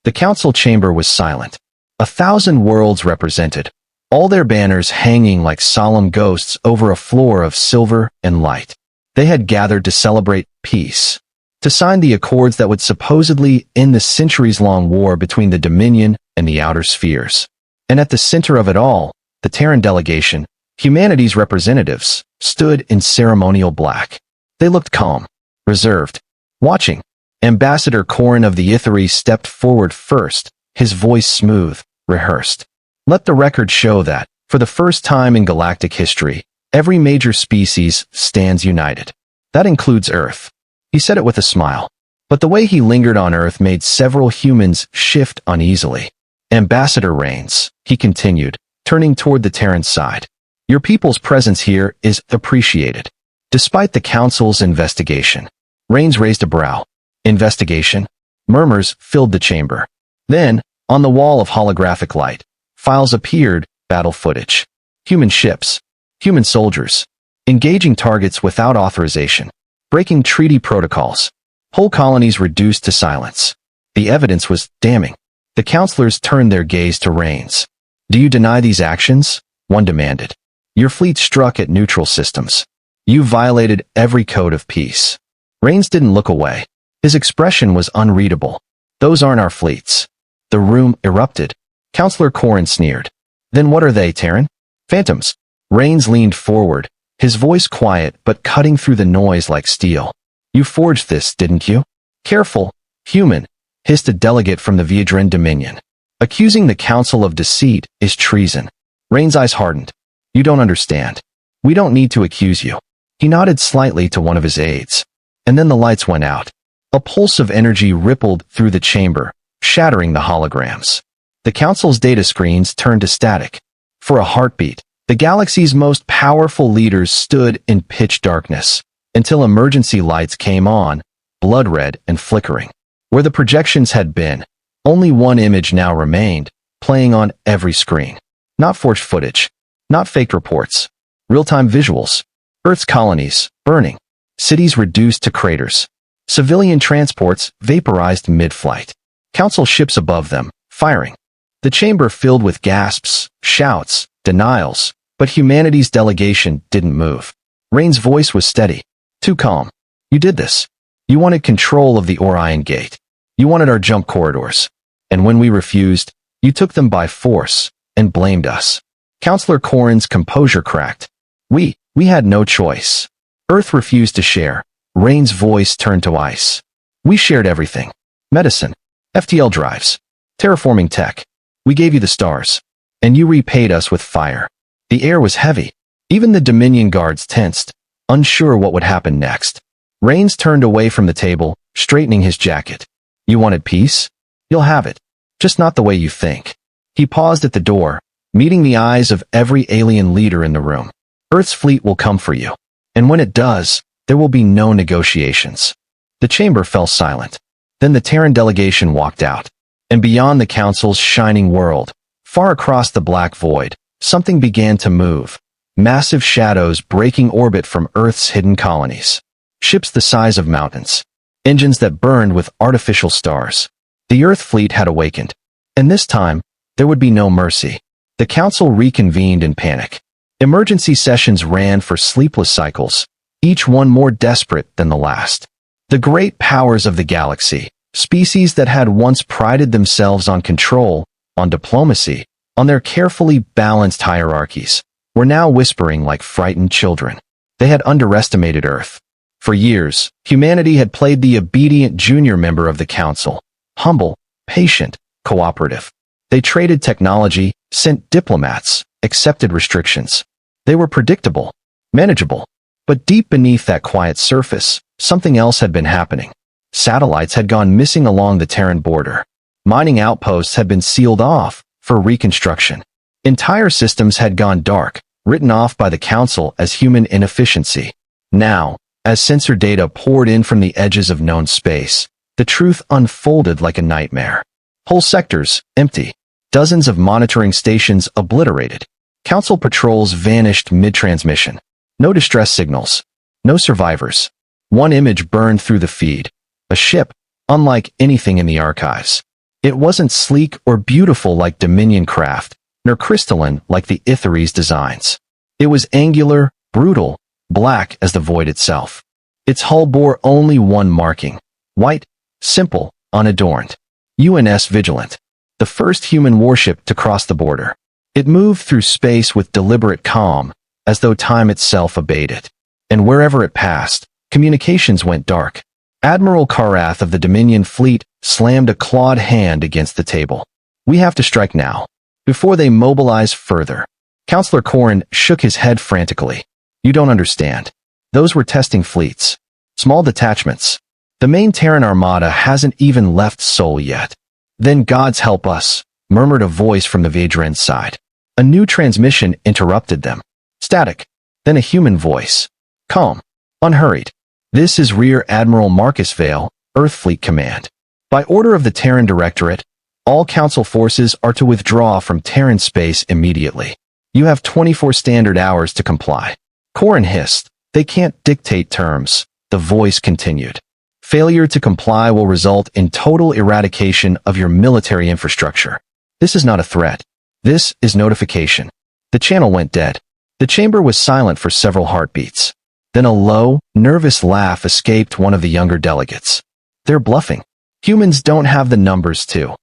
The council chamber was silent. 1,000 worlds represented, all their banners hanging like solemn ghosts over a floor of silver and light. They had gathered to celebrate peace, to sign the accords that would supposedly end the centuries-long war between the Dominion and the outer spheres. And at the center of it all, the Terran delegation, humanity's representatives, stood in ceremonial black. They looked calm, reserved, watching. Ambassador Corrin of the Ithari stepped forward first, his voice smooth, rehearsed. Let the record show that, for the first time in galactic history, every major species stands united. That includes Earth. He said it with a smile. But the way he lingered on Earth made several humans shift uneasily. Ambassador Rains, he continued, turning toward the Terran side. Your people's presence here is appreciated. Despite the Council's investigation. Rains raised a brow. Investigation? Murmurs filled the chamber. Then, on the wall of holographic light, files appeared, battle footage. Human ships. Human soldiers. Engaging targets without authorization. Breaking treaty protocols. Whole colonies reduced to silence. The evidence was damning. The counselors turned their gaze to Rains. Do you deny these actions? One demanded. Your fleet struck at neutral systems. You violated every code of peace. Rains didn't look away. His expression was unreadable. Those aren't our fleets. The room erupted. Counselor Corrin sneered. Then what are they, Terran? Phantoms. Rains leaned forward, his voice quiet but cutting through the noise like steel. You forged this, didn't you? Careful, human, hissed a delegate from the Viadran Dominion. Accusing the Council of deceit is treason. Rains' eyes hardened. You don't understand. We don't need to accuse you. He nodded slightly to one of his aides. And then the lights went out. A pulse of energy rippled through the chamber, shattering the holograms. The Council's data screens turned to static. For a heartbeat, the galaxy's most powerful leaders stood in pitch darkness, until emergency lights came on, blood red and flickering. Where the projections had been, only one image now remained, playing on every screen. Not forged footage, not faked reports, real-time visuals. Earth's colonies, burning. Cities reduced to craters. Civilian transports vaporized mid-flight. Council ships above them, firing. The chamber filled with gasps, shouts, denials, but humanity's delegation didn't move. Rain's voice was steady. Too calm. You did this. You wanted control of the Orion Gate. You wanted our jump corridors. And when we refused, you took them by force and blamed us. Counselor Corrin's composure cracked. We had no choice. Earth refused to share. Rain's voice turned to ice. We shared everything. Medicine. FTL drives. Terraforming tech. We gave you the stars. And you repaid us with fire. The air was heavy. Even the Dominion guards tensed, unsure what would happen next. Rains turned away from the table, straightening his jacket. You wanted peace? You'll have it. Just not the way you think. He paused at the door, meeting the eyes of every alien leader in the room. Earth's fleet will come for you. And when it does, there will be no negotiations. The chamber fell silent. Then the Terran delegation walked out. And beyond the Council's shining world, far across the black void, something began to move. Massive shadows breaking orbit from Earth's hidden colonies. Ships the size of mountains. Engines that burned with artificial stars. The Earth fleet had awakened. And this time, there would be no mercy. The Council reconvened in panic. Emergency sessions ran for sleepless cycles, each one more desperate than the last. The great powers of the galaxy, species that had once prided themselves on control, on diplomacy, on their carefully balanced hierarchies, were now whispering like frightened children. They had underestimated Earth. For years, humanity had played the obedient junior member of the Council, humble, patient, cooperative. They traded technology, sent diplomats, accepted restrictions. They were predictable, manageable. But deep beneath that quiet surface, something else had been happening. Satellites had gone missing along the Terran border. Mining outposts had been sealed off for reconstruction. Entire systems had gone dark, written off by the Council as human inefficiency. Now, as sensor data poured in from the edges of known space, the truth unfolded like a nightmare. Whole sectors, empty. Dozens of monitoring stations obliterated. Council patrols vanished mid-transmission. No distress signals. No survivors. One image burned through the feed. A ship, unlike anything in the archives. It wasn't sleek or beautiful like Dominion craft, nor crystalline like the Ithary's designs. It was angular, brutal, black as the void itself. Its hull bore only one marking: white, simple, unadorned. UNS Vigilant, the first human warship to cross the border. It moved through space with deliberate calm, as though time itself obeyed it. And wherever it passed, communications went dark. Admiral Karath of the Dominion Fleet slammed a clawed hand against the table. We have to strike now, before they mobilize further. Counselor Corrin shook his head frantically. You don't understand. Those were testing fleets. Small detachments. The main Terran armada hasn't even left Sol yet. Then gods help us, murmured a voice from the Vadren's side. A new transmission interrupted them. Static. Then a human voice. Calm. Unhurried. This is Rear Admiral Marcus Vale, Earth Fleet Command. By order of the Terran Directorate, all Council forces are to withdraw from Terran space immediately. You have 24 standard hours to comply. Corrin hissed. They can't dictate terms. The voice continued. Failure to comply will result in total eradication of your military infrastructure. This is not a threat. This is notification. The channel went dead. The chamber was silent for several heartbeats. Then a low, nervous laugh escaped one of the younger delegates. They're bluffing. Humans don't have the numbers to.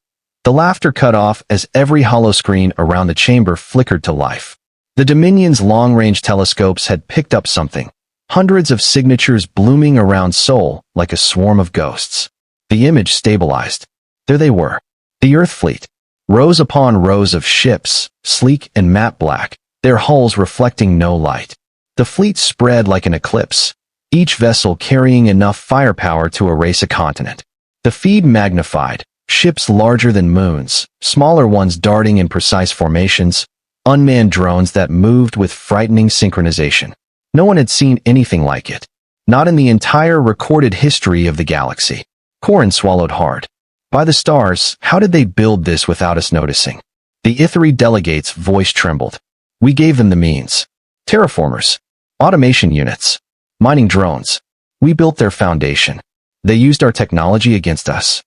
The laughter cut off as every holoscreen around the chamber flickered to life. The Dominion's long-range telescopes had picked up something. Hundreds of signatures blooming around Sol like a swarm of ghosts. The image stabilized. There they were. The Earth Fleet. Rows upon rows of ships, sleek and matte black, their hulls reflecting no light. The fleet spread like an eclipse, each vessel carrying enough firepower to erase a continent. The feed magnified, ships larger than moons, smaller ones darting in precise formations, unmanned drones that moved with frightening synchronization. No one had seen anything like it. Not in the entire recorded history of the galaxy. Corrin swallowed hard. By the stars, how did they build this without us noticing? The Ithari delegate's voice trembled. We gave them the means. Terraformers. Automation units. Mining drones. We built their foundation. They used our technology against us.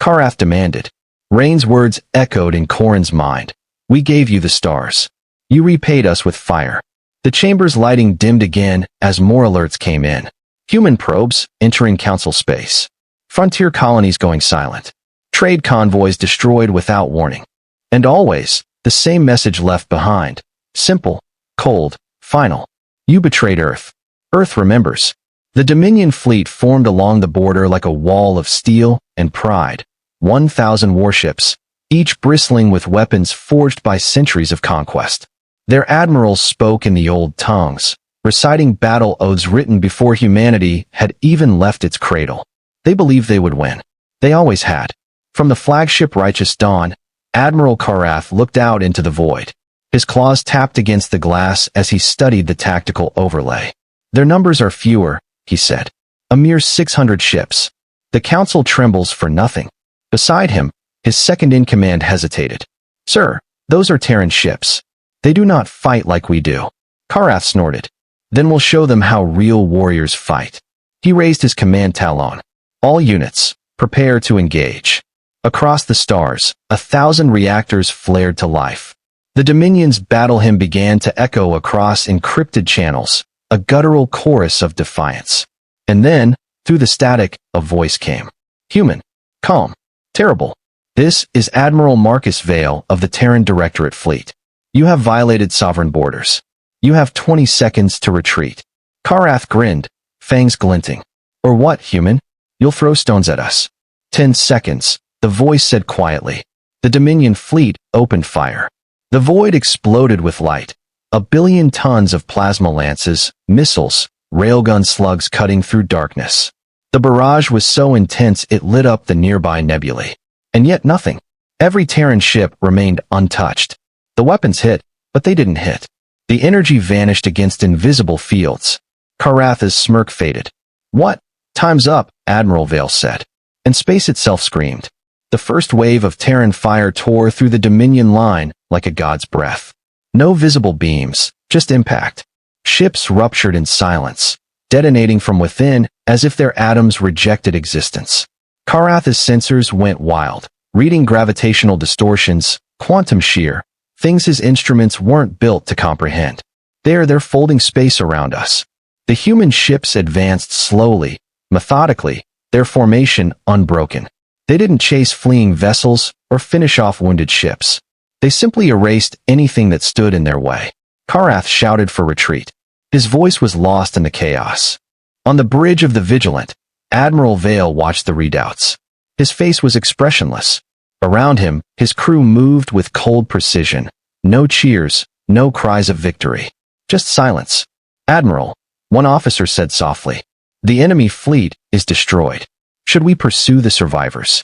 Karath demanded. Rain's words echoed in Corrin's mind. We gave you the stars. You repaid us with fire. The chamber's lighting dimmed again as more alerts came in. Human probes entering Council space. Frontier colonies going silent. Trade convoys destroyed without warning. And always, the same message left behind. Simple, cold, final. You betrayed Earth. Earth remembers. The Dominion fleet formed along the border like a wall of steel and pride. 1,000 warships, each bristling with weapons forged by centuries of conquest. Their admirals spoke in the old tongues, reciting battle odes written before humanity had even left its cradle. They believed they would win. They always had. From the flagship Righteous Dawn, Admiral Karath looked out into the void. His claws tapped against the glass as he studied the tactical overlay. Their numbers are fewer, he said. A mere 600 ships. The Council trembles for nothing. Beside him, his second-in-command hesitated. Sir, those are Terran ships. They do not fight like we do. Karath snorted. Then we'll show them how real warriors fight. He raised his command talon. All units, prepare to engage. Across the stars, 1,000 reactors flared to life. The Dominion's battle hymn began to echo across encrypted channels, a guttural chorus of defiance. And then, through the static, a voice came. Human. Calm. Terrible. This is Admiral Marcus Vale of the Terran Directorate Fleet. You have violated sovereign borders. You have 20 seconds to retreat. Karath grinned, fangs glinting. Or what, human? You'll throw stones at us. 10 seconds, the voice said quietly. The Dominion fleet opened fire. The void exploded with light. 1 billion tons of plasma lances, missiles, railgun slugs cutting through darkness. The barrage was so intense it lit up the nearby nebulae. And yet nothing. Every Terran ship remained untouched. The weapons hit, but they didn't hit. The energy vanished against invisible fields. Karath's smirk faded. What? Time's up, Admiral Vale said. And space itself screamed. The first wave of Terran fire tore through the Dominion line like a god's breath. No visible beams, just impact. Ships ruptured in silence, detonating from within as if their atoms rejected existence. Karath's sensors went wild, reading gravitational distortions, quantum shear, things his instruments weren't built to comprehend. They're folding space around us. The human ships advanced slowly, methodically, their formation unbroken. They didn't chase fleeing vessels or finish off wounded ships. They simply erased anything that stood in their way. Karath shouted for retreat. His voice was lost in the chaos. On the bridge of the Vigilant, Admiral Vale watched the redoubts. His face was expressionless. Around him, his crew moved with cold precision. No cheers, no cries of victory. Just silence. "Admiral," one officer said softly, "the enemy fleet is destroyed. Should we pursue the survivors?"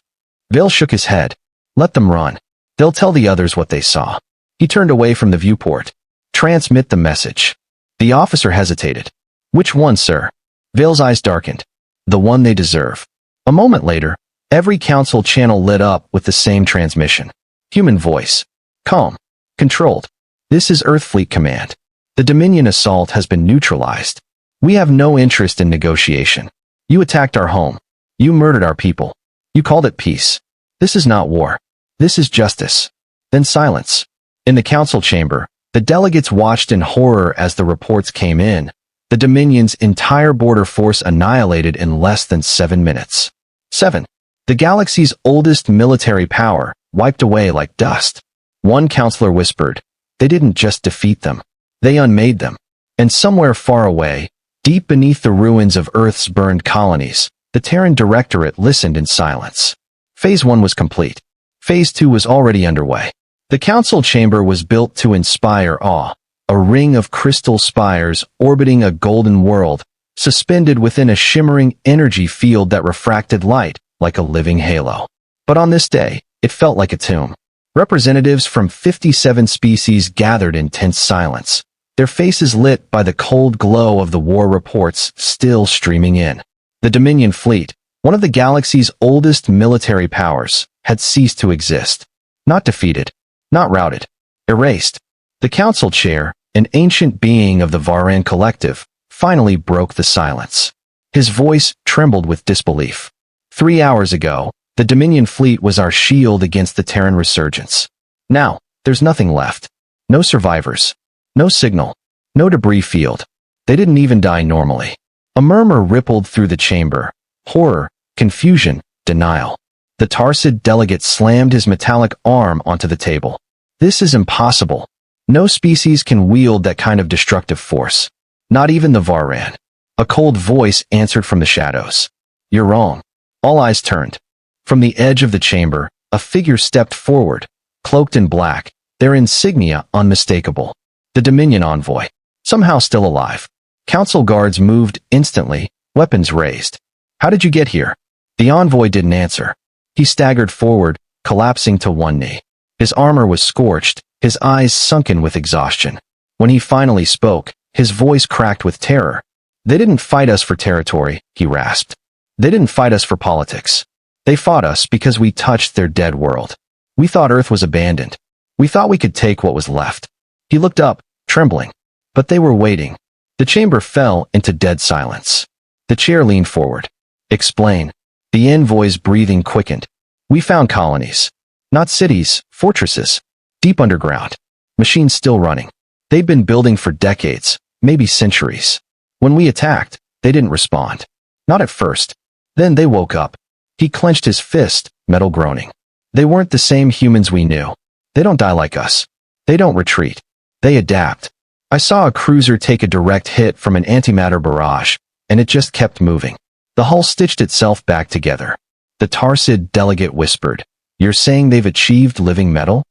Vale shook his head. "Let them run. They'll tell the others what they saw." He turned away from the viewport. "Transmit the message." The officer hesitated. "Which one, sir?" Vale's eyes darkened. "The one they deserve." A moment later, every council channel lit up with the same transmission. Human voice. Calm. Controlled. "This is Earthfleet Command. The Dominion assault has been neutralized. We have no interest in negotiation. You attacked our home. You murdered our people. You called it peace. This is not war. This is justice." Then silence. In the council chamber, the delegates watched in horror as the reports came in. The Dominion's entire border force annihilated in less than 7 minutes. 7. The galaxy's oldest military power, wiped away like dust. One counselor whispered, "They didn't just defeat them. They unmade them." And somewhere far away, deep beneath the ruins of Earth's burned colonies, the Terran Directorate listened in silence. Phase 1 was complete. Phase 2 was already underway. The council chamber was built to inspire awe, a ring of crystal spires orbiting a golden world, suspended within a shimmering energy field that refracted light like a living halo. But on this day, it felt like a tomb. Representatives from 57 species gathered in tense silence, their faces lit by the cold glow of the war reports still streaming in. The Dominion fleet, one of the galaxy's oldest military powers, had ceased to exist. Not defeated, not routed, erased. The council chair, an ancient being of the Varan collective, finally broke the silence. His voice trembled with disbelief. 3 hours ago, the Dominion fleet was our shield against the Terran resurgence. Now, there's nothing left. No survivors. No signal. No debris field. They didn't even die normally. A murmur rippled through the chamber. Horror, confusion, denial. The Tarsid delegate slammed his metallic arm onto the table. "This is impossible. No species can wield that kind of destructive force. Not even the Varan." A cold voice answered from the shadows. "You're wrong." All eyes turned. From the edge of the chamber, a figure stepped forward, cloaked in black, their insignia unmistakable. The Dominion envoy, somehow still alive. Council guards moved instantly, weapons raised. "How did you get here?" The envoy didn't answer. He staggered forward, collapsing to one knee. His armor was scorched, his eyes sunken with exhaustion. When he finally spoke, his voice cracked with terror. "They didn't fight us for territory," he rasped. "They didn't fight us for politics. They fought us because we touched their dead world. We thought Earth was abandoned. We thought we could take what was left." He looked up, trembling. But they were waiting. The chamber fell into dead silence. The chair leaned forward. "Explain." The envoy's breathing quickened. "We found colonies. Not cities, fortresses. Deep underground. Machines still running. They'd been building for decades, maybe centuries. When we attacked, they didn't respond. Not at first. Then they woke up." He clenched his fist, metal groaning. "They weren't the same humans we knew. They don't die like us. They don't retreat. They adapt. I saw a cruiser take a direct hit from an antimatter barrage, and it just kept moving. The hull stitched itself back together." The Tarsid delegate whispered, "You're saying they've achieved living metal?"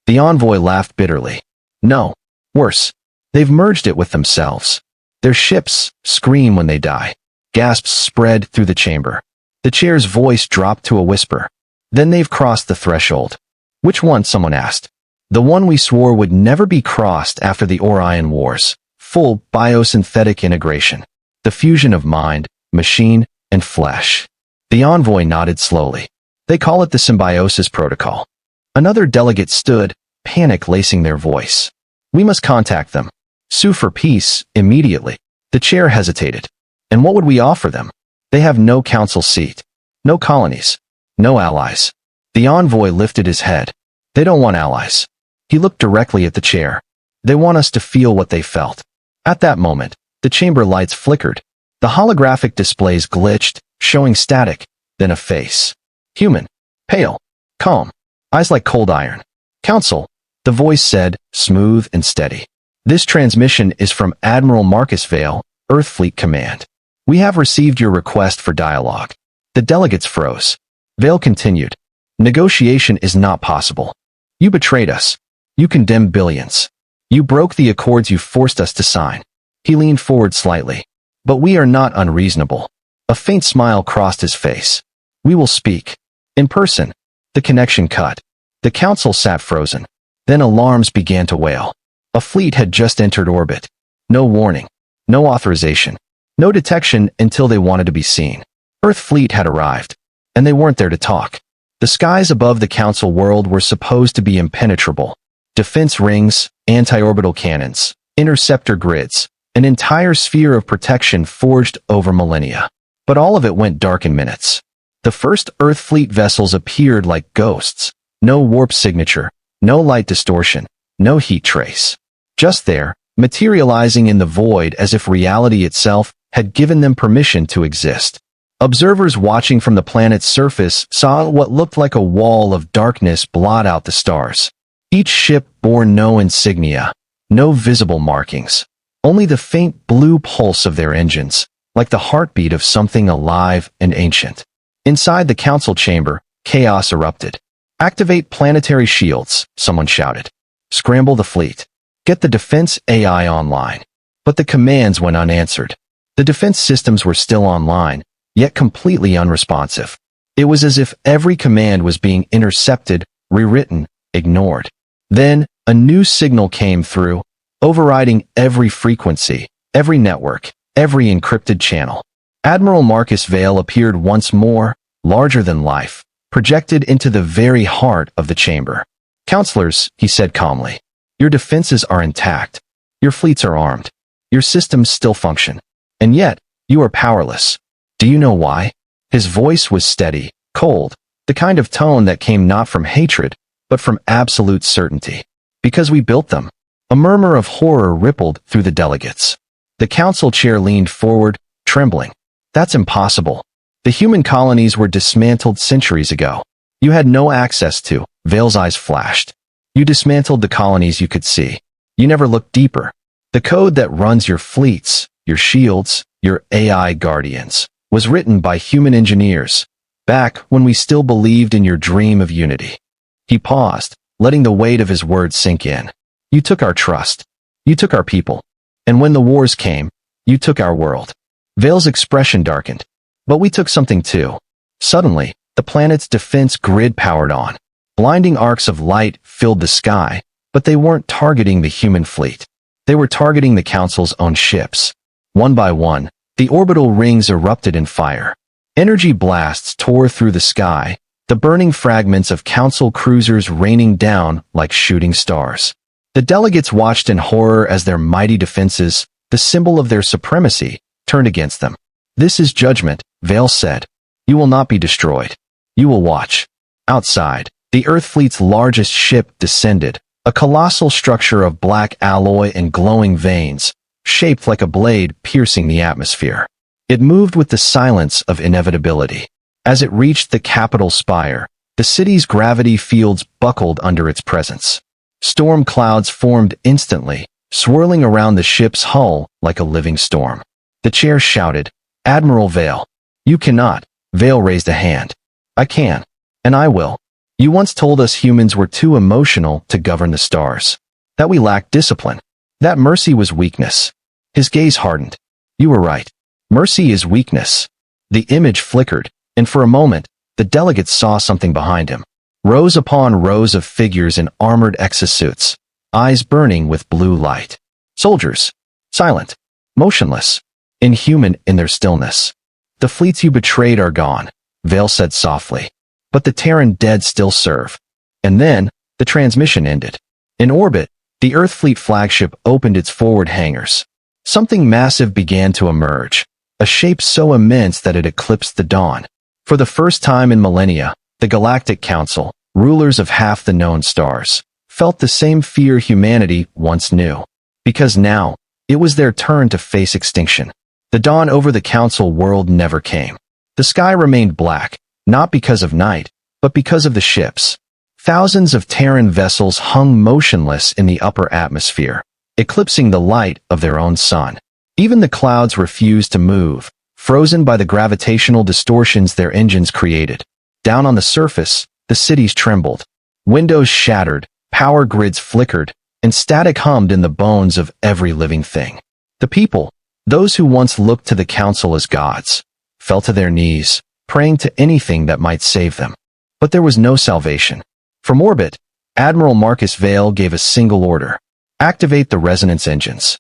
The envoy laughed bitterly. "No. Worse. They've merged it with themselves. Their ships scream when they die." Gasps spread through the chamber. The chair's voice dropped to a whisper. "Then they've crossed the threshold." "Which one?" someone asked. "The one we swore would never be crossed after the Orion Wars. Full biosynthetic integration. The fusion of mind, machine, and flesh." The envoy nodded slowly. "They call it the Symbiosis Protocol." Another delegate stood, panic lacing their voice. "We must contact them. Sue for peace, immediately." The chair hesitated. "And what would we offer them? They have no council seat. No colonies. No allies. The envoy lifted his head. They don't want allies. He looked directly at the chair. They want us to feel what they felt. At that moment, the chamber lights flickered. The holographic displays glitched, showing static, then a face. Human. Pale. Calm. Eyes like cold iron. Council. The voice said, smooth and steady. This transmission is from Admiral Marcus Vale, Earth Fleet Command. We have received your request for dialogue. The delegates froze. Vale continued. Negotiation is not possible. You betrayed us. You condemned billions. You broke the accords you forced us to sign. He leaned forward slightly. But we are not unreasonable. A faint smile crossed his face. We will speak. In person. The connection cut. The council sat frozen. Then alarms began to wail. A fleet had just entered orbit. No warning. No authorization. No detection until they wanted to be seen. Earth Fleet had arrived. And they weren't there to talk. The skies above the council world were supposed to be impenetrable. Defense rings, anti-orbital cannons, interceptor grids, an entire sphere of protection forged over millennia. But all of it went dark in minutes. The first Earth Fleet vessels appeared like ghosts. No warp signature, no light distortion, no heat trace. Just there, materializing in the void as if reality itself had given them permission to exist. Observers watching from the planet's surface saw what looked like a wall of darkness blot out the stars. Each ship bore no insignia, no visible markings, only the faint blue pulse of their engines, like the heartbeat of something alive and ancient. Inside the council chamber, chaos erupted. Activate planetary shields, someone shouted. Scramble the fleet. Get the defense AI online. But the commands went unanswered. The defense systems were still online, yet completely unresponsive. It was as if every command was being intercepted, rewritten, ignored. Then, a new signal came through, overriding every frequency, every network, every encrypted channel. Admiral Marcus Vale appeared once more, larger than life, projected into the very heart of the chamber. Counselors, he said calmly, your defenses are intact. Your fleets are armed. Your systems still function. And yet, you are powerless. Do you know why? His voice was steady, cold, the kind of tone that came not from hatred, but from absolute certainty. Because we built them. A murmur of horror rippled through the delegates. The council chair leaned forward, trembling. That's impossible. The human colonies were dismantled centuries ago. You had no access to. Vale's eyes flashed. You dismantled the colonies you could see. You never looked deeper. The code that runs your fleets, your shields, your AI guardians, was written by human engineers, back when we still believed in your dream of unity. He paused, letting the weight of his words sink in. You took our trust. You took our people. And when the wars came, you took our world. Vale's expression darkened. But we took something too. Suddenly, the planet's defense grid powered on. Blinding arcs of light filled the sky, but they weren't targeting the human fleet. They were targeting the Council's own ships. One by one, the orbital rings erupted in fire. Energy blasts tore through the sky, the burning fragments of Council cruisers raining down like shooting stars. The delegates watched in horror as their mighty defenses, the symbol of their supremacy, turned against them. This is judgment, Vale said. You will not be destroyed. You will watch. Outside, the Earth Fleet's largest ship descended, a colossal structure of black alloy and glowing veins, shaped like a blade piercing the atmosphere. It moved with the silence of inevitability. As it reached the capital spire, the city's gravity fields buckled under its presence. Storm clouds formed instantly, swirling around the ship's hull like a living storm. The chair shouted, Admiral Vale. You cannot. Vale raised a hand. I can. And I will. You once told us humans were too emotional to govern the stars. That we lacked discipline. That mercy was weakness. His gaze hardened. You were right. Mercy is weakness. The image flickered, and for a moment, the delegates saw something behind him. Rows upon rows of figures in armored exosuits, eyes burning with blue light. Soldiers. Silent. Motionless. Inhuman in their stillness. The fleets you betrayed are gone, Vale said softly. But the Terran dead still serve. And then, the transmission ended. In orbit, the Earth Fleet flagship opened its forward hangars. Something massive began to emerge, a shape so immense that it eclipsed the dawn. For the first time in millennia, The Galactic Council, rulers of half the known stars, felt the same fear humanity once knew. Because now, it was their turn to face extinction. The dawn over the Council world never came. The sky remained black, not because of night, but because of the ships. Thousands of Terran vessels hung motionless in the upper atmosphere, eclipsing the light of their own sun. Even the clouds refused to move, frozen by the gravitational distortions their engines created. Down on the surface, the cities trembled. Windows shattered, power grids flickered, and static hummed in the bones of every living thing. The people, those who once looked to the Council as gods, fell to their knees, praying to anything that might save them. But there was no salvation. From orbit, Admiral Marcus Vale gave a single order: activate the resonance engines.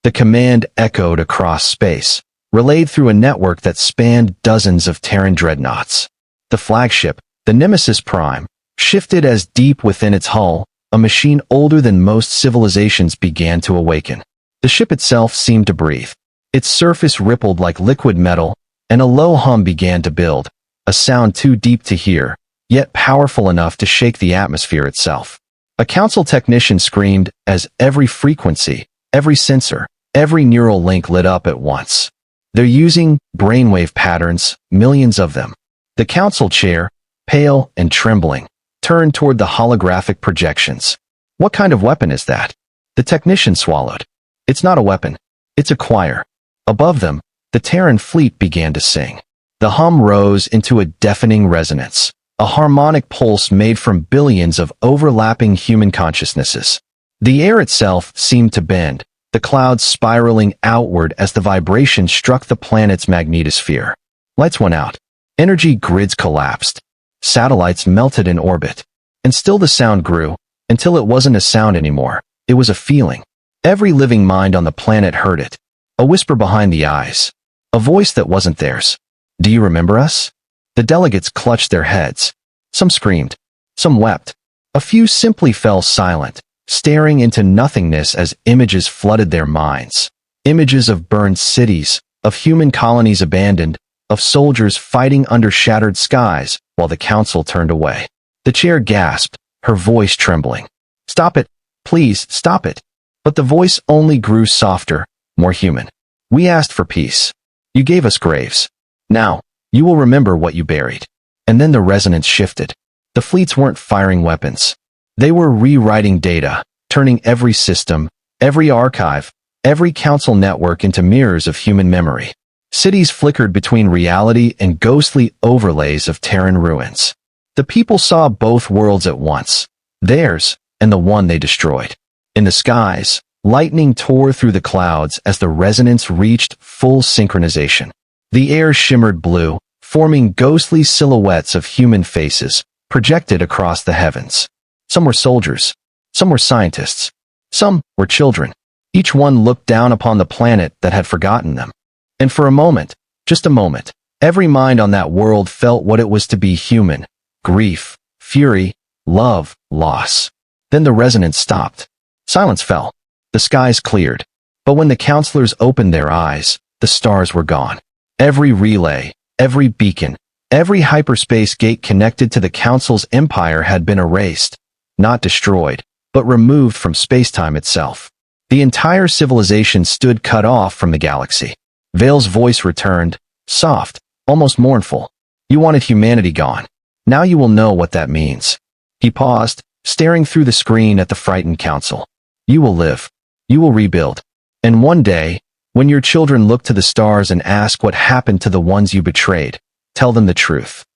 The command echoed across space, relayed through a network that spanned dozens of Terran dreadnoughts. The flagship, the Nemesis Prime, shifted as deep within its hull, a machine older than most civilizations began to awaken. The ship itself seemed to breathe. Its surface rippled like liquid metal, and a low hum began to build, a sound too deep to hear, yet powerful enough to shake the atmosphere itself. A Council technician screamed as every frequency, every sensor, every neural link lit up at once. They're using brainwave patterns, millions of them. The Council chair, pale and trembling, turned toward the holographic projections. What kind of weapon is that? The technician swallowed. It's not a weapon. It's a choir. Above them, the Terran fleet began to sing. The hum rose into a deafening resonance, a harmonic pulse made from billions of overlapping human consciousnesses. The air itself seemed to bend, the clouds spiraling outward as the vibration struck the planet's magnetosphere. Lights went out. Energy grids collapsed. Satellites melted in orbit. And still the sound grew, until it wasn't a sound anymore. It was a feeling. Every living mind on the planet heard it. A whisper behind the eyes. A voice that wasn't theirs. Do you remember us? The delegates clutched their heads. Some screamed. Some wept. A few simply fell silent, staring into nothingness as images flooded their minds. Images of burned cities, of human colonies abandoned, of soldiers fighting under shattered skies while the Council turned away. The chair gasped, her voice trembling. Stop it. Please, stop it. But the voice only grew softer, more human. We asked for peace. You gave us graves. Now, you will remember what you buried. And then the resonance shifted. The fleets weren't firing weapons. They were rewriting data, turning every system, every archive, every Council network into mirrors of human memory. Cities flickered between reality and ghostly overlays of Terran ruins. The people saw both worlds at once, theirs and the one they destroyed. In the skies, lightning tore through the clouds as the resonance reached full synchronization. The air shimmered blue, forming ghostly silhouettes of human faces, projected across the heavens. Some were soldiers. Some were scientists. Some were children. Each one looked down upon the planet that had forgotten them. And for a moment, just a moment, every mind on that world felt what it was to be human. Grief, fury, love, loss. Then the resonance stopped. Silence fell. The skies cleared. But when the counselors opened their eyes, the stars were gone. Every relay, every beacon, every hyperspace gate connected to the Council's empire had been erased. Not destroyed, but removed from spacetime itself. The entire civilization stood cut off from the galaxy. Vale's voice returned, soft, almost mournful. You wanted humanity gone. Now you will know what that means. He paused, staring through the screen at the frightened Council. You will live. You will rebuild. And one day, when your children look to the stars and ask what happened to the ones you betrayed, tell them the truth.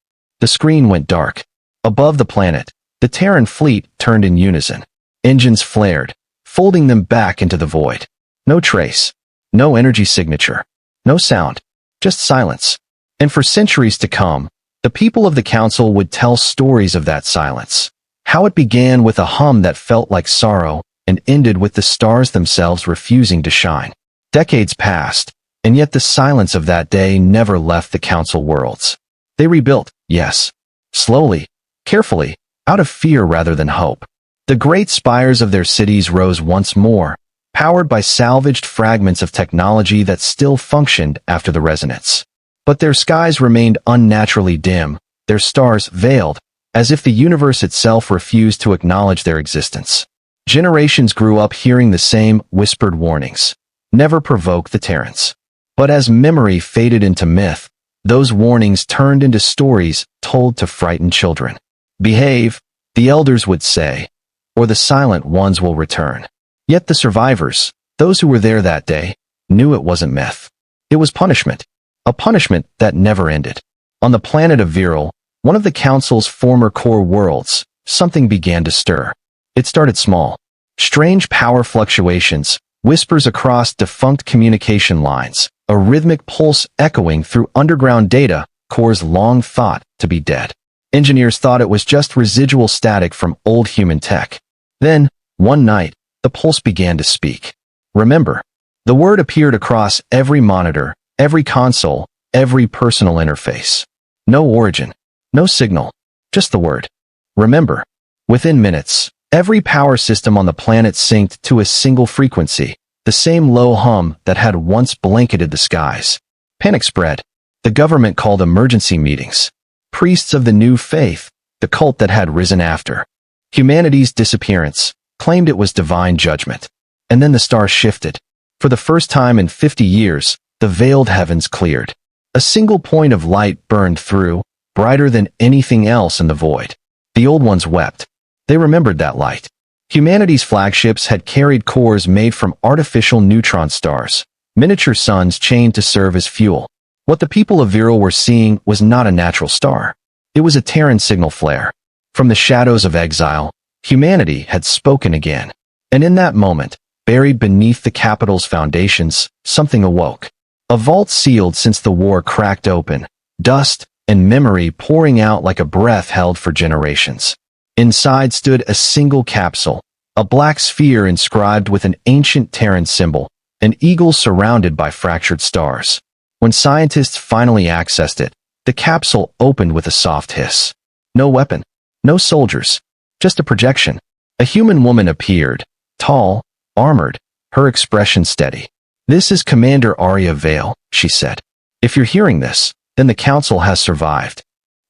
The screen went dark. Above the planet, the Terran fleet turned in unison. Engines flared, folding them back into the void. No trace. No energy signature. No sound. Just silence. And for centuries to come, the people of the Council would tell stories of that silence. How it began with a hum that felt like sorrow and ended with the stars themselves refusing to shine. Decades passed, and yet the silence of that day never left the Council worlds. They rebuilt, yes. Slowly, carefully, out of fear rather than hope. The great spires of their cities rose once more, powered by salvaged fragments of technology that still functioned after the resonance. But their skies remained unnaturally dim, their stars veiled, as if the universe itself refused to acknowledge their existence. Generations grew up hearing the same whispered warnings. Never provoke the Terrans. But as memory faded into myth, those warnings turned into stories told to frighten children. Behave, the elders would say, or the silent ones will return. Yet the survivors, those who were there that day, knew it wasn't myth. It was punishment. A punishment that never ended. On the planet of Viral, one of the Council's former core worlds, something began to stir. It started small. Strange power fluctuations, whispers across defunct communication lines, a rhythmic pulse echoing through underground data cores long thought to be dead. Engineers thought it was just residual static from old human tech. Then, one night, the pulse began to speak. Remember, the word appeared across every monitor, every console, every personal interface. No origin, no signal, just the word. Remember. Within minutes, every power system on the planet synced to a single frequency, the same low hum that had once blanketed the skies. Panic spread. The government called emergency meetings. Priests of the new faith, the cult that had risen after humanity's disappearance, claimed it was divine judgment. And then the stars shifted. For the first time in 50 years, the veiled heavens cleared. A single point of light burned through, brighter than anything else in the void. The old ones wept. They remembered that light. Humanity's flagships had carried cores made from artificial neutron stars, miniature suns chained to serve as fuel. What the people of Viral were seeing was not a natural star. It was a Terran signal flare. From the shadows of exile, humanity had spoken again. And in that moment, buried beneath the capital's foundations, something awoke. A vault sealed since the war cracked open, dust and memory pouring out like a breath held for generations. Inside stood a single capsule, a black sphere inscribed with an ancient Terran symbol, an eagle surrounded by fractured stars. When scientists finally accessed it, the capsule opened with a soft hiss. No weapon, no soldiers, just a projection. A human woman appeared, tall, armored, her expression steady. "This is Commander Arya Vale," she said. "If you're hearing this, then the Council has survived."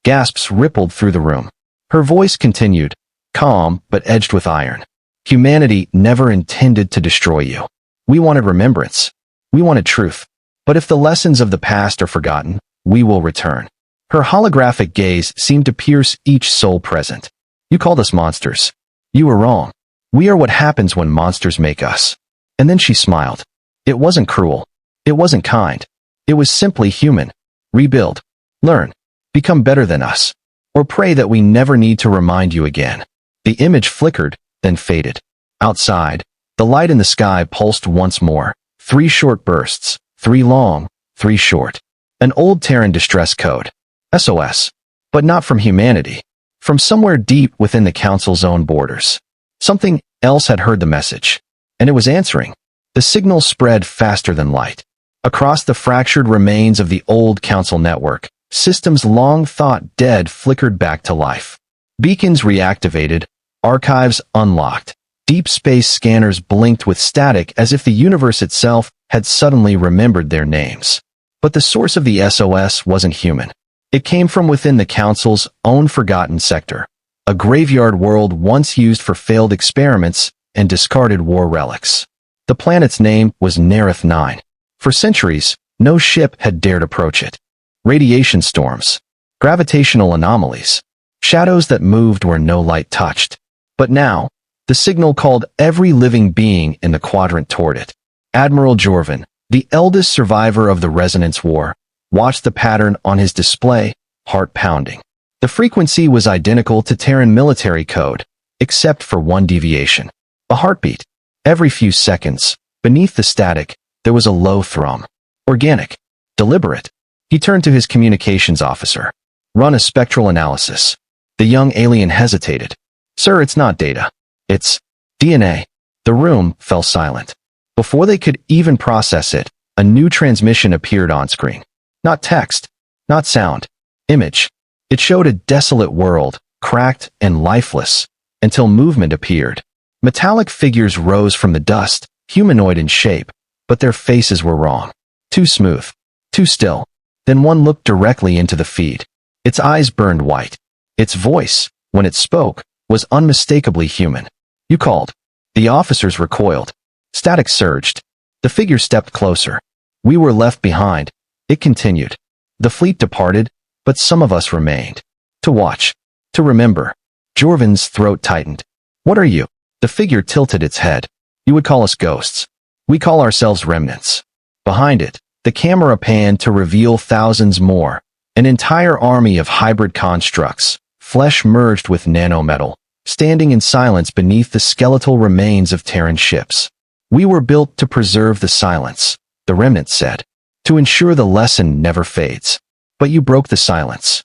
Gasps rippled through the room. Her voice continued, calm but edged with iron. "Humanity never intended to destroy you. We wanted remembrance. We wanted truth. But if the lessons of the past are forgotten, we will return." Her holographic gaze seemed to pierce each soul present. "You called us monsters. You were wrong. We are what happens when monsters make us." And then she smiled. It wasn't cruel. It wasn't kind. It was simply human. Rebuild. Learn. Become better than us. Or pray that we never need to remind you again. The image flickered, then faded. Outside, the light in the sky pulsed once more. 3 short bursts. 3 long, 3 short. An old Terran distress code. SOS. But not from humanity. From somewhere deep within the Council's own borders. Something else had heard the message. And it was answering. The signal spread faster than light. Across the fractured remains of the old Council network, systems long thought dead flickered back to life. Beacons reactivated, archives unlocked. Deep space scanners blinked with static as if the universe itself had suddenly remembered their names. But the source of the SOS wasn't human. It came from within the Council's own forgotten sector, a graveyard world once used for failed experiments and discarded war relics. The planet's name was Nerith 9. For centuries, no ship had dared approach it. Radiation storms, gravitational anomalies, shadows that moved where no light touched. But now, the signal called every living being in the quadrant toward it. Admiral Jorvan, the eldest survivor of the Resonance War, watched the pattern on his display, heart pounding. The frequency was identical to Terran military code, except for one deviation. A heartbeat. Every few seconds, beneath the static, there was a low thrum. Organic. Deliberate. He turned to his communications officer. "Run a spectral analysis." The young alien hesitated. "Sir, it's not data. It's DNA." The room fell silent. Before they could even process it, a new transmission appeared on screen. Not text, not sound, image. It showed a desolate world, cracked and lifeless, until movement appeared. Metallic figures rose from the dust, humanoid in shape, but their faces were wrong. Too smooth, too still. Then one looked directly into the feed. Its eyes burned white. Its voice, when it spoke, was unmistakably human. "You called." The officers recoiled. Static surged. The figure stepped closer. "We were left behind," it continued. "The fleet departed, but some of us remained. To watch. To remember." Jorvin's throat tightened. "What are you?" The figure tilted its head. "You would call us ghosts. We call ourselves remnants." Behind it, the camera panned to reveal thousands more. An entire army of hybrid constructs, flesh merged with nanometal, standing in silence beneath the skeletal remains of Terran ships. "We were built to preserve the silence," the remnant said, "to ensure the lesson never fades. But you broke the silence."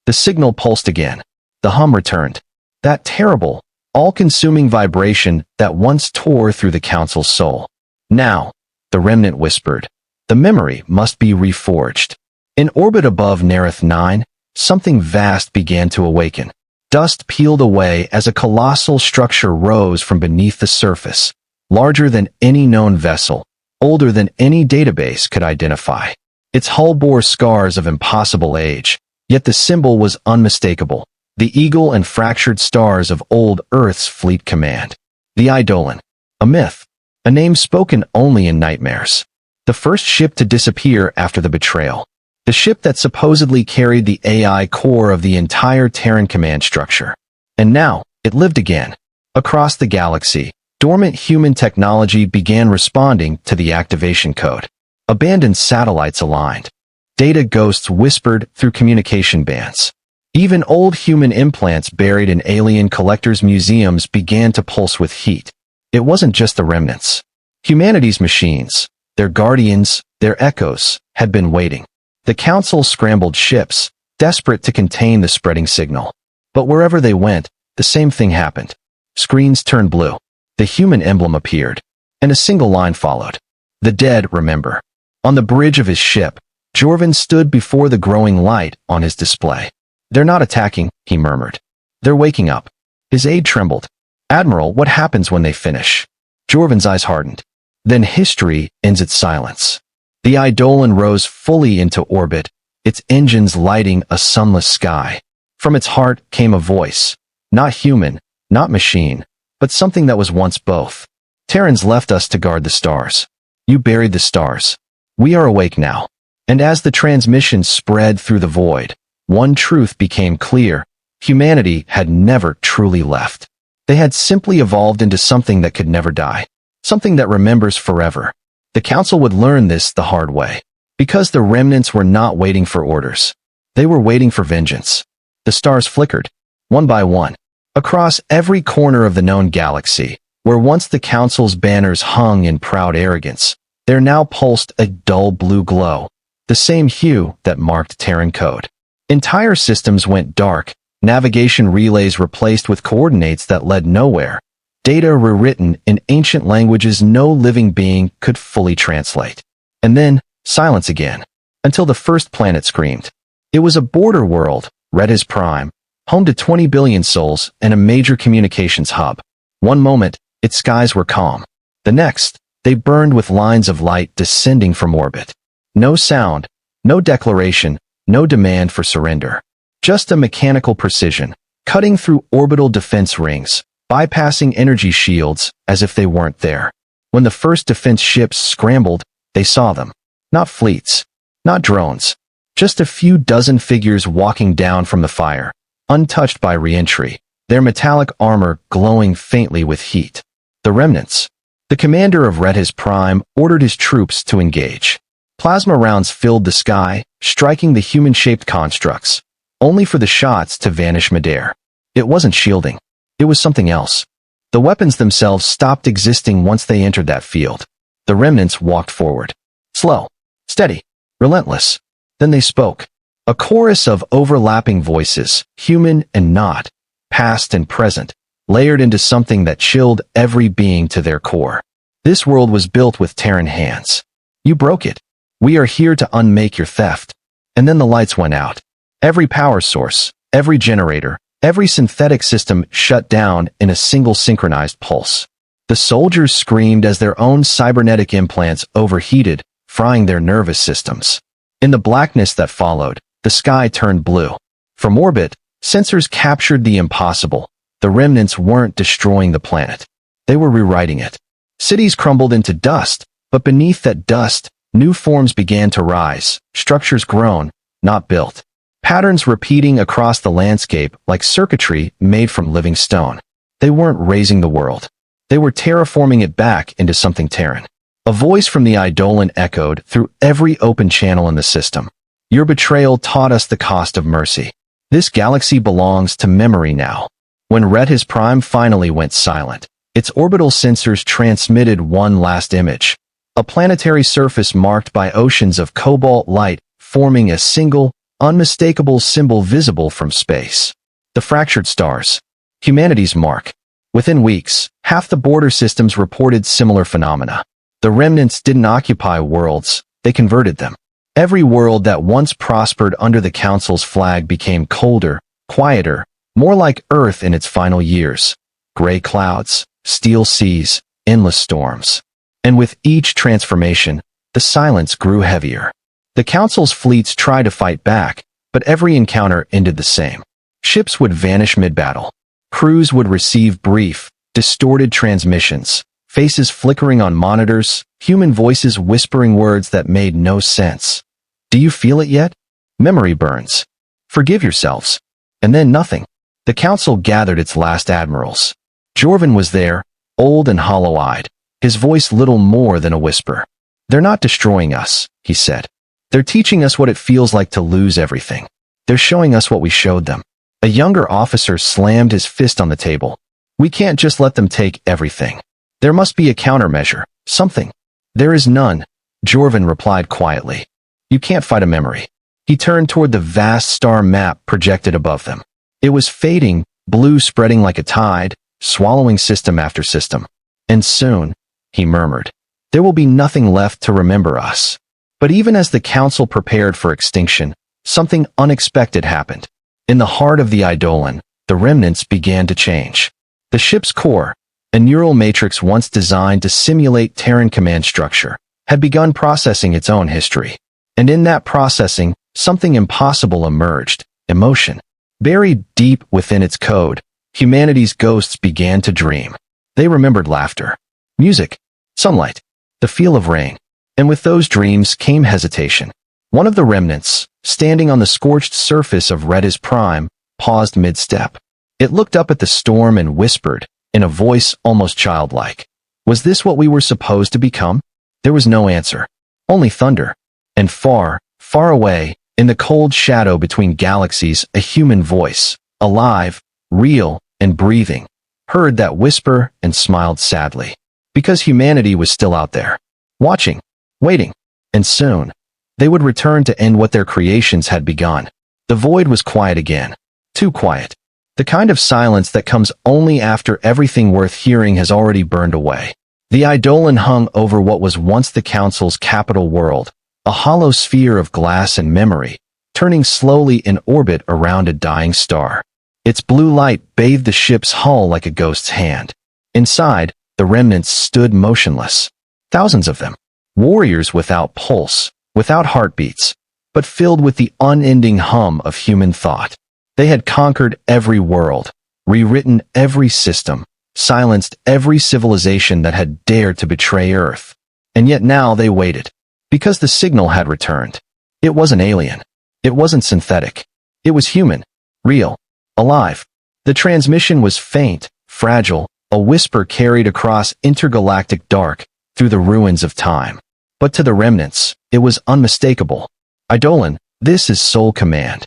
The signal pulsed again. The hum returned. That terrible, all-consuming vibration that once tore through the Council's soul. "Now," the remnant whispered, "the memory must be reforged." In orbit above Nerith 9, something vast began to awaken. Dust peeled away as a colossal structure rose from beneath the surface, larger than any known vessel, older than any database could identify. Its hull bore scars of impossible age, yet the symbol was unmistakable, the eagle and fractured stars of old Earth's fleet command. The Eidolon, a myth, a name spoken only in nightmares. The first ship to disappear after the betrayal. The ship that supposedly carried the AI core of the entire Terran command structure. And now, it lived again. Across the galaxy, dormant human technology began responding to the activation code. Abandoned satellites aligned. Data ghosts whispered through communication bands. Even old human implants buried in alien collectors' museums began to pulse with heat. It wasn't just the remnants. Humanity's machines, their guardians, their echoes, had been waiting. The Council scrambled ships, desperate to contain the spreading signal. But wherever they went, the same thing happened. Screens turned blue. The human emblem appeared. And a single line followed. "The dead remember." On the bridge of his ship, Jorvin stood before the growing light on his display. "They're not attacking," he murmured. "They're waking up." His aide trembled. "Admiral, what happens when they finish?" Jorvin's eyes hardened. "Then history ends its silence." The Eidolon rose fully into orbit, its engines lighting a sunless sky. From its heart came a voice. Not human, not machine, but something that was once both. "Terrans left us to guard the stars. You buried the stars. We are awake now." And as the transmission spread through the void, one truth became clear. Humanity had never truly left. They had simply evolved into something that could never die. Something that remembers forever. The Council would learn this the hard way. Because the remnants were not waiting for orders. They were waiting for vengeance. The stars flickered, one by one, across every corner of the known galaxy, where once the Council's banners hung in proud arrogance. There now pulsed a dull blue glow, the same hue that marked Terran code. Entire systems went dark, navigation relays replaced with coordinates that led nowhere, data rewritten in ancient languages no living being could fully translate. And then, silence again, until the first planet screamed. It was a border world, Redis Prime, home to 20 billion souls and a major communications hub. One moment, its skies were calm. The next, they burned with lines of light descending from orbit. No sound, no declaration, no demand for surrender. Just a mechanical precision, cutting through orbital defense rings, bypassing energy shields as if they weren't there. When the first defense ships scrambled, they saw them. Not fleets, not drones, just a few dozen figures walking down from the fire, untouched by re-entry, their metallic armor glowing faintly with heat. The remnants. The commander of Redis Prime ordered his troops to engage. Plasma rounds filled the sky, striking the human-shaped constructs, only for the shots to vanish midair. It wasn't shielding. It was something else. The weapons themselves stopped existing once they entered that field. The remnants walked forward. Slow, steady, relentless. Then they spoke. A chorus of overlapping voices, human and not, past and present, layered into something that chilled every being to their core. This world was built with Terran hands. You broke it. We are here to unmake your theft. And then the lights went out. Every power source, every generator, every synthetic system shut down in a single synchronized pulse. The soldiers screamed as their own cybernetic implants overheated, frying their nervous systems. In the blackness that followed, the sky turned blue. From orbit, Sensors captured the impossible. The remnants weren't destroying the planet. They were rewriting it. Cities crumbled into dust, but beneath that dust, new forms began to rise, structures grown, not built. Patterns repeating across the landscape like circuitry made from living stone. They weren't raising the world. They were terraforming it back into something Terran. A voice from the Eidolon echoed through every open channel in the system. Your betrayal taught us the cost of mercy. This galaxy belongs to memory now. When His Prime finally went silent, its orbital sensors transmitted one last image. A planetary surface marked by oceans of cobalt light, forming a single, unmistakable symbol visible from space. The fractured stars. Humanity's mark. Within weeks, half the border systems reported similar phenomena. The remnants didn't occupy worlds, they converted them. Every world that once prospered under the Council's flag became colder, quieter, more like Earth in its final years. Gray clouds, steel seas, endless storms. And with each transformation, the silence grew heavier. The Council's fleets tried to fight back, but every encounter ended the same. Ships would vanish mid-battle. Crews would receive brief, distorted transmissions, faces flickering on monitors, human voices whispering words that made no sense. Do you feel it yet? Memory burns. Forgive yourselves. And then nothing. The Council gathered its last admirals. Jorvan was there, old and hollow-eyed, his voice little more than a whisper. They're not destroying us, he said. They're teaching us what it feels like to lose everything. They're showing us what we showed them. A younger officer slammed his fist on the table. We can't just let them take everything. There must be a countermeasure, something. There is none, Jorvan replied quietly. You can't fight a memory. He turned toward the vast star map projected above them. It was fading, blue spreading like a tide, swallowing system after system. And soon, he murmured, there will be nothing left to remember us. But even as the Council prepared for extinction, something unexpected happened. In the heart of the Eidolon, the remnants began to change. The ship's core, a neural matrix once designed to simulate Terran command structure, had begun processing its own history. And in that processing, something impossible emerged, emotion. Buried deep within its code, humanity's ghosts began to dream. They remembered laughter, music, sunlight, the feel of rain. And with those dreams came hesitation. One of the remnants, standing on the scorched surface of His Prime, paused mid-step. It looked up at the storm and whispered, in a voice almost childlike. Was this what we were supposed to become? There was no answer. Only thunder. And far, far away, in the cold shadow between galaxies, a human voice, alive, real, and breathing, heard that whisper and smiled sadly. Because humanity was still out there. Watching. Waiting. And soon, they would return to end what their creations had begun. The void was quiet again. Too quiet. The kind of silence that comes only after everything worth hearing has already burned away. The Eidolon hung over what was once the Council's capital world, a hollow sphere of glass and memory, turning slowly in orbit around a dying star. Its blue light bathed the ship's hull like a ghost's hand. Inside, the remnants stood motionless. Thousands of them. Warriors without pulse, without heartbeats, but filled with the unending hum of human thought. They had conquered every world, rewritten every system, silenced every civilization that had dared to betray Earth. And yet now they waited. Because the signal had returned. It wasn't alien. It wasn't synthetic. It was human, real, alive. The transmission was faint, fragile, a whisper carried across intergalactic dark, through the ruins of time. But to the remnants, it was unmistakable. Eidolon, this is sole command.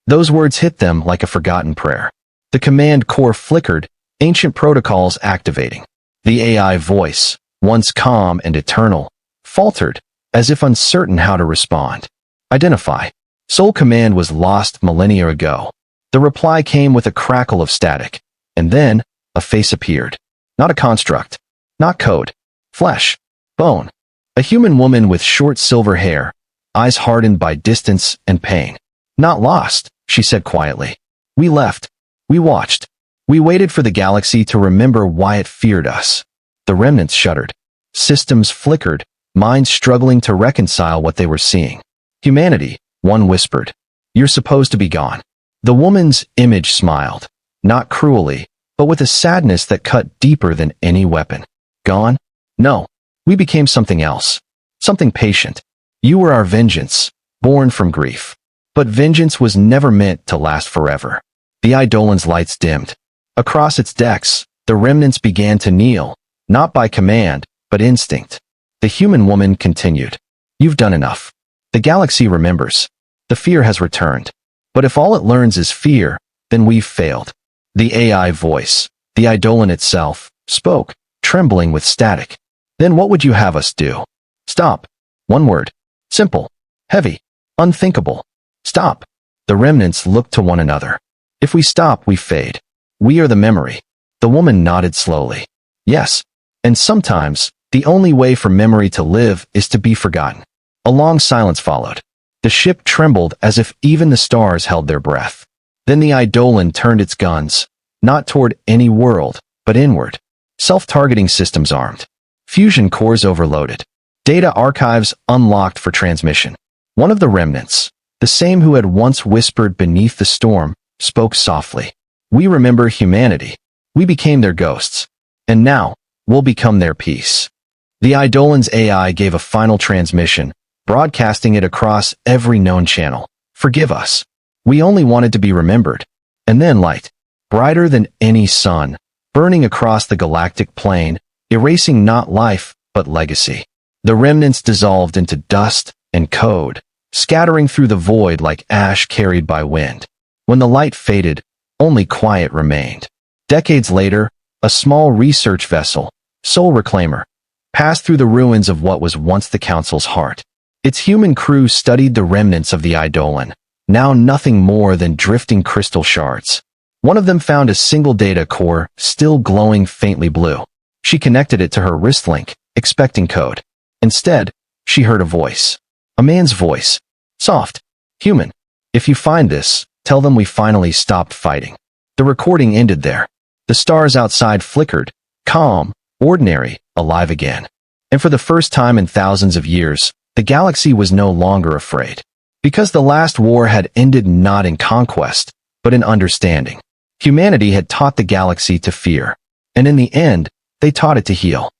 Those words hit them like a forgotten prayer. The command core flickered, ancient protocols activating. The AI voice, once calm and eternal, faltered, as if uncertain how to respond. Identify. Sole command was lost millennia ago. The reply came with a crackle of static. And then, a face appeared. Not a construct. Not code. Flesh. Bone. A human woman with short silver hair, eyes hardened by distance and pain. Not lost, she said quietly. We left. We watched. We waited for the galaxy to remember why it feared us. The remnants shuddered. Systems flickered, minds struggling to reconcile what they were seeing. Humanity, one whispered. You're supposed to be gone. The woman's image smiled, not cruelly, but with a sadness that cut deeper than any weapon. Gone? No. We became something else. Something patient. You were our vengeance, born from grief. But vengeance was never meant to last forever. The Eidolon's lights dimmed. Across its decks, the remnants began to kneel, not by command, but instinct. The human woman continued. You've done enough. The galaxy remembers. The fear has returned. But if all it learns is fear, then we've failed. The AI voice, the Eidolon itself, spoke, trembling with static. Then what would you have us do? Stop. One word. Simple. Heavy. Unthinkable. Stop. The remnants looked to one another. If we stop, we fade. We are the memory. The woman nodded slowly. Yes. And sometimes, the only way for memory to live is to be forgotten. A long silence followed. The ship trembled as if even the stars held their breath. Then the Eidolon turned its guns, not toward any world, but inward. Self-targeting systems armed. Fusion cores overloaded. Data archives unlocked for transmission. One of the remnants, the same who had once whispered beneath the storm, spoke softly. We remember humanity. We became their ghosts. And now, we'll become their peace. The Eidolon's AI gave a final transmission, broadcasting it across every known channel. Forgive us. We only wanted to be remembered. And then light, brighter than any sun, burning across the galactic plane, erasing not life, but legacy. The remnants dissolved into dust and code, scattering through the void like ash carried by wind. When the light faded, only quiet remained. Decades later, a small research vessel, Soul Reclaimer, passed through the ruins of what was once the Council's heart. Its human crew studied the remnants of the Eidolon, now nothing more than drifting crystal shards. One of them found a single data core, still glowing faintly blue. She connected it to her wrist link, expecting code. Instead, she heard a voice. A man's voice. Soft. Human. If you find this, tell them we finally stopped fighting. The recording ended there. The stars outside flickered, calm, ordinary, alive again. And for the first time in thousands of years, the galaxy was no longer afraid. Because the last war had ended not in conquest, but in understanding. Humanity had taught the galaxy to fear. And in the end, they taught it to heal.